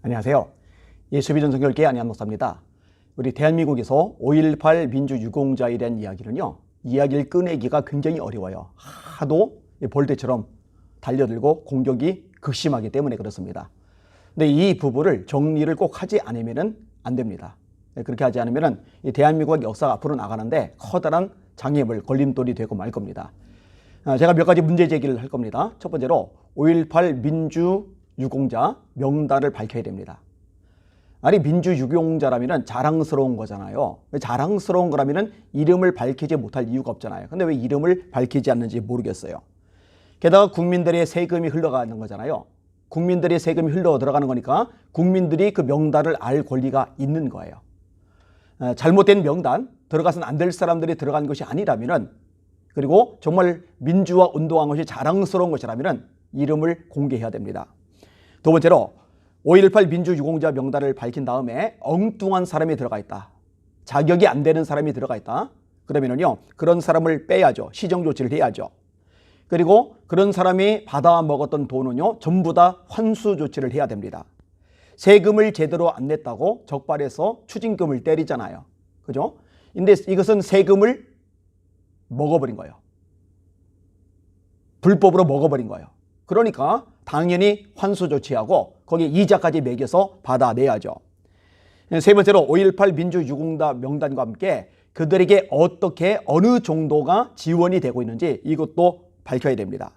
안녕하세요. 예수비전 성결교회 안희한 목사입니다. 우리 대한민국에서 5.18 민주유공자에 대한 이야기는요, 이야기를 꺼내기가 굉장히 어려워요. 하도 벌떼처럼 달려들고 공격이 극심하기 때문에 그렇습니다. 근데 이 부분을 정리를 꼭 하지 않으면 안 됩니다. 그렇게 하지 않으면 이 대한민국의 역사가 앞으로 나가는데 커다란 장애물, 걸림돌이 되고 말 겁니다. 제가 몇 가지 문제 제기를 할 겁니다. 첫 번째로 5.18 민주유공자 명단을 밝혀야 됩니다. 아니, 민주유공자라면 자랑스러운 거잖아요. 자랑스러운 거라면 이름을 밝히지 못할 이유가 없잖아요. 근데 왜 이름을 밝히지 않는지 모르겠어요. 게다가 국민들의 세금이 흘러가는 거잖아요. 국민들의 세금이 흘러 들어가는 거니까 국민들이 그 명단을 알 권리가 있는 거예요. 잘못된 명단, 들어가서는 안 될 사람들이 들어간 것이 아니라면, 그리고 정말 민주화 운동한 것이 자랑스러운 것이라면 이름을 공개해야 됩니다. 두 번째로 5.18 민주유공자 명단을 밝힌 다음에 엉뚱한 사람이 들어가 있다, 자격이 안 되는 사람이 들어가 있다, 그러면은요 그런 사람을 빼야죠. 시정조치를 해야죠. 그리고 그런 사람이 받아 먹었던 돈은요 전부 다 환수 조치를 해야 됩니다. 세금을 제대로 안 냈다고 적발해서 추징금을 때리잖아요. 그죠? 근데 이것은 세금을 먹어버린 거예요. 불법으로 먹어버린 거예요. 그러니까 당연히 환수 조치하고 거기에 이자까지 매겨서 받아내야죠. 세 번째로 5.18 민주유공자 명단과 함께 그들에게 어떻게 어느 정도가 지원이 되고 있는지 이것도 밝혀야 됩니다.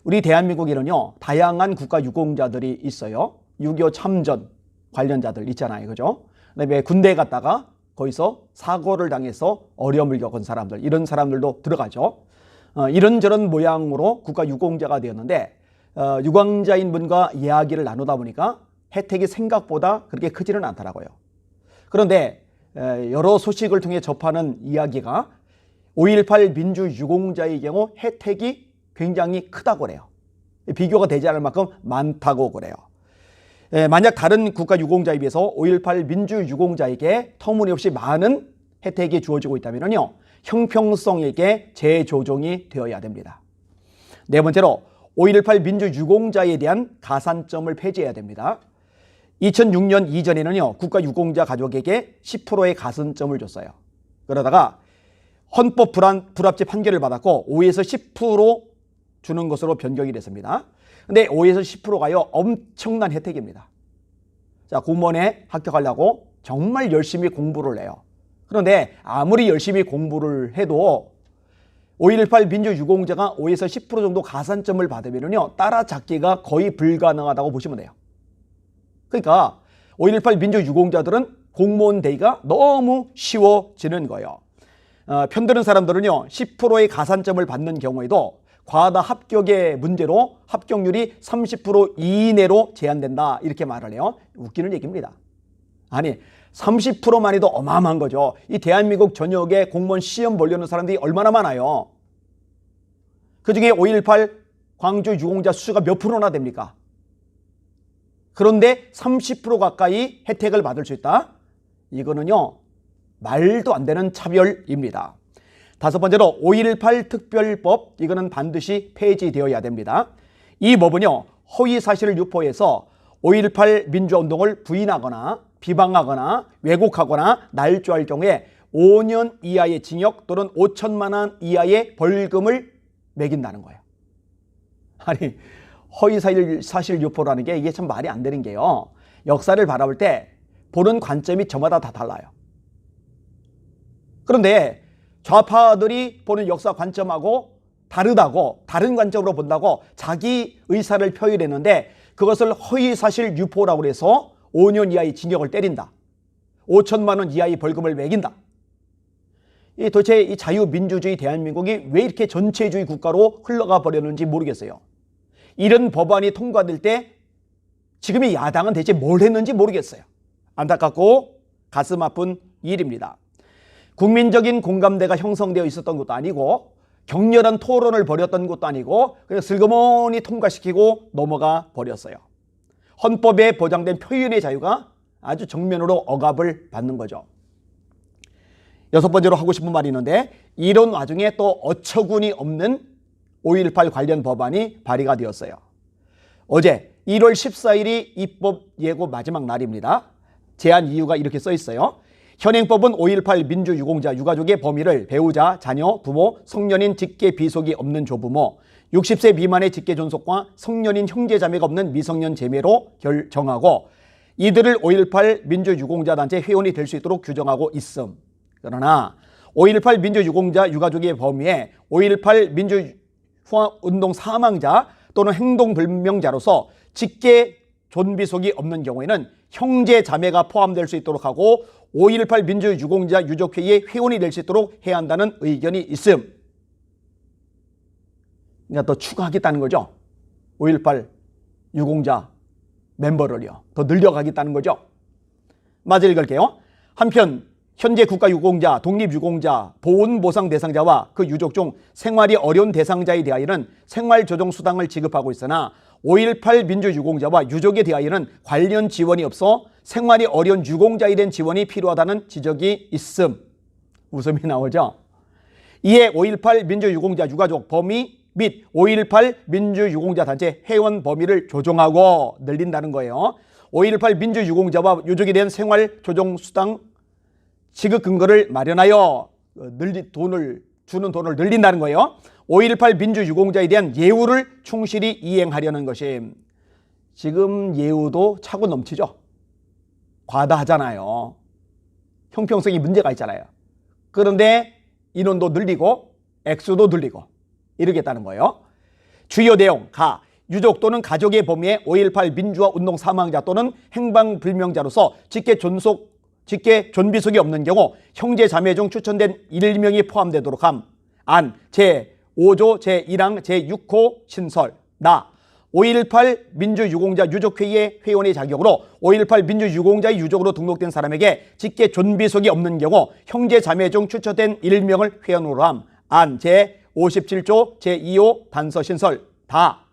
우리 대한민국에는요 다양한 국가유공자들이 있어요. 6.25 참전 관련자들 있잖아요. 그죠? 그다음에 군대에 갔다가 거기서 사고를 당해서 어려움을 겪은 사람들, 이런 사람들도 들어가죠. 이런저런 모양으로 국가유공자가 되었는데 유공자인 분과 이야기를 나누다 보니까 혜택이 생각보다 그렇게 크지는 않더라고요. 그런데 여러 소식을 통해 접하는 이야기가 5.18 민주유공자의 경우 혜택이 굉장히 크다고 그래요. 비교가 되지 않을 만큼 많다고 그래요. 만약 다른 국가유공자에 비해서 5.18 민주유공자에게 터무니없이 많은 혜택이 주어지고 있다면요, 형평성에게 재조정이 되어야 됩니다. 네 번째로 5.18 민주유공자에 대한 가산점을 폐지해야 됩니다. 2006년 이전에는요 국가유공자 가족에게 10%의 가산점을 줬어요. 그러다가 헌법 불합치 판결을 받았고 5에서 10% 주는 것으로 변경이 됐습니다. 근데 5에서 10%가요 엄청난 혜택입니다. 자, 공무원에 합격하려고 정말 열심히 공부를 해요. 그런데 아무리 열심히 공부를 해도 5.18 민주유공자가 5에서 10% 정도 가산점을 받으면요 따라잡기가 거의 불가능하다고 보시면 돼요. 그러니까 5.18 민주유공자들은 공무원 되기가 너무 쉬워지는 거예요. 편드는 사람들은요 10%의 가산점을 받는 경우에도 과다 합격의 문제로 합격률이 30% 이내로 제한된다, 이렇게 말을 해요. 웃기는 얘기입니다. 아니, 30%만 해도 어마어마한 거죠. 이 대한민국 전역에 공무원 시험 보려는 사람들이 얼마나 많아요. 그중에 5.18 광주 유공자 수가 몇 프로나 됩니까? 그런데 30% 가까이 혜택을 받을 수 있다? 이거는요 말도 안 되는 차별입니다. 다섯 번째로 5.18 특별법, 이거는 반드시 폐지되어야 됩니다. 이 법은요 허위사실을 유포해서 5.18 민주화운동을 부인하거나 비방하거나 왜곡하거나 날조할 경우에 5년 이하의 징역 또는 5천만 원 이하의 벌금을 매긴다는 거예요. 아니, 허위사실 유포라는 게 이게 참 말이 안 되는 게요, 역사를 바라볼 때 보는 관점이 저마다 다 달라요. 그런데 좌파들이 보는 역사 관점하고 다르다고, 다른 관점으로 본다고 자기 의사를 표현했는데 그것을 허위사실 유포라고 해서 5년 이하의 징역을 때린다, 5천만 원 이하의 벌금을 매긴다. 도대체 이 자유민주주의 대한민국이 왜 이렇게 전체주의 국가로 흘러가 버렸는지 모르겠어요. 이런 법안이 통과될 때 지금의 야당은 대체 뭘 했는지 모르겠어요. 안타깝고 가슴 아픈 일입니다. 국민적인 공감대가 형성되어 있었던 것도 아니고 격렬한 토론을 벌였던 것도 아니고 그냥 슬그머니 통과시키고 넘어가 버렸어요. 헌법에 보장된 표현의 자유가 아주 정면으로 억압을 받는 거죠. 여섯 번째로 하고 싶은 말이 있는데, 이런 와중에 또 어처구니 없는 5.18 관련 법안이 발의가 되었어요. 어제 1월 14일이 입법 예고 마지막 날입니다. 제안 이유가 이렇게 써 있어요. 현행법은 5.18 민주유공자 유가족의 범위를 배우자, 자녀, 부모, 성년인 직계 비속이 없는 조부모, 60세 미만의 직계 존속과 성년인 형제자매가 없는 미성년 제매로 정하고 이들을 5.18 민주유공자 단체 회원이 될 수 있도록 규정하고 있음. 그러나 5.18 민주유공자 유가족의 범위에 5.18 민주운동 사망자 또는 행동불명자로서 직계 존비속이 없는 경우에는 형제 자매가 포함될 수 있도록 하고 5.18 민주유공자 유족회의의 회원이 될 수 있도록 해야 한다는 의견이 있음. 그러니까 더 추가하겠다는 거죠. 5.18 유공자 멤버를요. 더 늘려가겠다는 거죠. 맞아 읽을게요. 한편 현재 국가유공자, 독립유공자, 보훈보상 대상자와 그 유족 중 생활이 어려운 대상자에 대하여는 생활조정수당을 지급하고 있으나 5.18 민주유공자와 유족에 대하여는 관련 지원이 없어 생활이 어려운 유공자에 대한 지원이 필요하다는 지적이 있음. 웃음이 나오죠. 이에 5.18 민주유공자 유가족 범위 및 5.18 민주유공자 단체 회원 범위를 조정하고 늘린다는 거예요. 5.18 민주유공자와 유족에 대한 생활조정수당 지급 근거를 마련하여 주는 돈을 늘린다는 거예요. 5.18 민주유공자에 대한 예우를 충실히 이행하려는 것이 지금 예우도 차고 넘치죠. 과다하잖아요. 형평성이 문제가 있잖아요. 그런데 인원도 늘리고 액수도 늘리고 이러겠다는 거예요. 주요 내용 가 유족 또는 가족의 범위에 5.18 민주화 운동 사망자 또는 행방불명자로서 직계 존비속이 없는 경우 형제 자매 중 추천된 1명이 포함되도록 함. 안 제5조 제1항 제6호 신설 나 5.18 민주유공자 유족회의의 회원의 자격으로 5.18 민주유공자의 유족으로 등록된 사람에게 직계 존비속이 없는 경우 형제 자매 중 추천된 1명을 회원으로 함. 안 제57조 제2호 단서 신설 다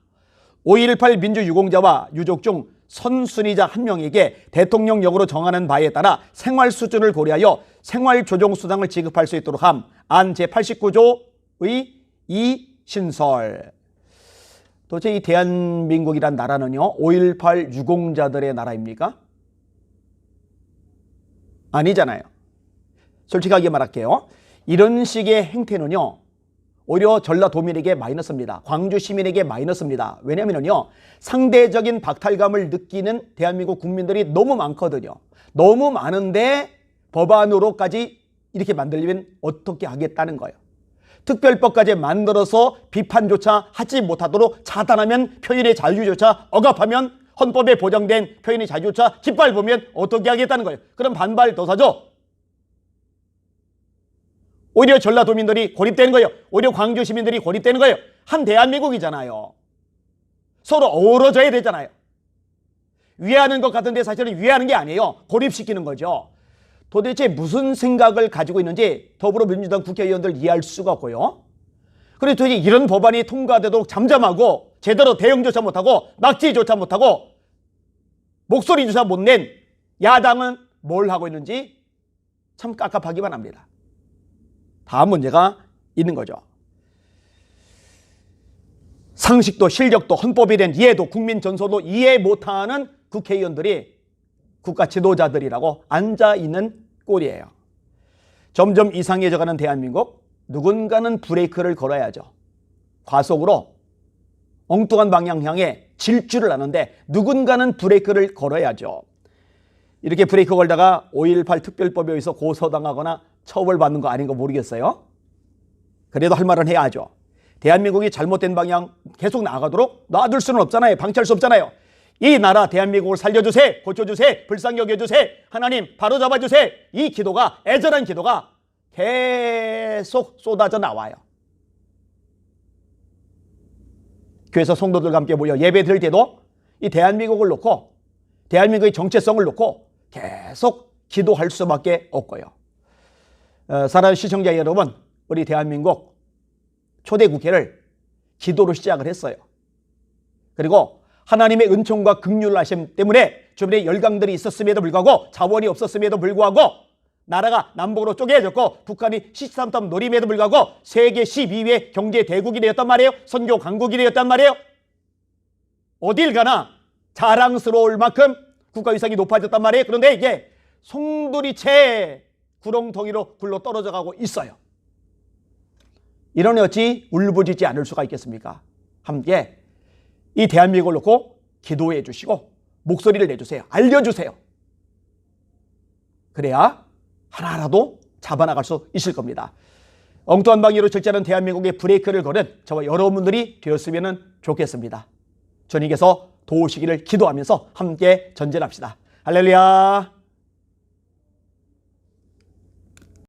5.18 민주유공자와 유족 중 선순위자 한 명에게 대통령령으로 정하는 바에 따라 생활 수준을 고려하여 생활조정수당을 지급할 수 있도록 함. 안 제89조의 2 신설. 도대체 이 대한민국이란 나라는요 5.18 유공자들의 나라입니까? 아니잖아요. 솔직하게 말할게요. 이런 식의 행태는요 오히려 전라도민에게 마이너스입니다. 광주 시민에게 마이너스입니다. 왜냐하면요 상대적인 박탈감을 느끼는 대한민국 국민들이 너무 많거든요. 너무 많은데 법안으로까지 이렇게 만들려면 어떻게 하겠다는 거예요. 특별법까지 만들어서 비판조차 하지 못하도록 차단하면 표현의 자유조차 억압하면 헌법에 보장된 표현의 자유조차 짓밟으면 어떻게 하겠다는 거예요. 그럼 반발 더 사죠. 오히려 전라도민들이 고립되는 거예요. 오히려 광주 시민들이 고립되는 거예요. 한 대한민국이잖아요. 서로 어우러져야 되잖아요. 위하는 것 같은데 사실은 위하는 게 아니에요. 고립시키는 거죠. 도대체 무슨 생각을 가지고 있는지 더불어민주당 국회의원들 이해할 수가 없고요. 그래서 도대체 이런 법안이 통과되도록 잠잠하고 제대로 대응조차 못하고 낙지조차 못하고 목소리조차 못 낸 야당은 뭘 하고 있는지 참 깝깝하기만 합니다. 다음 문제가 있는 거죠. 상식도 실력도 헌법에 대한 이해도 국민 전소도 이해 못하는 국회의원들이 국가 지도자들이라고 앉아있는 꼴이에요. 점점 이상해져가는 대한민국, 누군가는 브레이크를 걸어야죠. 과속으로 엉뚱한 방향 향해 질주를 하는데 누군가는 브레이크를 걸어야죠. 이렇게 브레이크 걸다가 5.18 특별법에 의해서 고소당하거나 처벌받는 거 아닌 거 모르겠어요. 그래도 할 말은 해야죠. 대한민국이 잘못된 방향 계속 나가도록 놔둘 수는 없잖아요. 방치할 수 없잖아요. 이 나라 대한민국을 살려주세요. 고쳐주세요. 불쌍히 여겨주세요. 하나님 바로잡아주세요. 이 기도가 애절한 기도가 계속 쏟아져 나와요. 교회에서 성도들과 함께 모여 예배 드릴 때도 이 대한민국을 놓고 대한민국의 정체성을 놓고 계속 기도할 수밖에 없고요. 사랑하는 시청자 여러분, 우리 대한민국 초대 국회를 기도로 시작을 했어요. 그리고 하나님의 은총과 긍휼하심 때문에 주변에 열강들이 있었음에도 불구하고 자원이 없었음에도 불구하고 나라가 남북으로 쪼개졌고 북한이 시시삼삼 노림에도 불구하고 세계 12위 경제 대국이 되었단 말이에요. 선교 강국이 되었단 말이에요. 어딜 가나 자랑스러울 만큼 국가 위상이 높아졌단 말이에요. 그런데 이게 송두리째 구렁텅이로 굴러 떨어져 가고 있어요. 이러니 어찌 울부짖지 않을 수가 있겠습니까? 함께 이 대한민국을 놓고 기도해 주시고 목소리를 내주세요. 알려주세요. 그래야 하나라도 잡아나갈 수 있을 겁니다. 엉뚱한 방향으로 절제하는 대한민국의 브레이크를 걸은 저와 여러분들이 되었으면 좋겠습니다. 주님께서 도우시기를 기도하면서 함께 전진합시다. 할렐루야.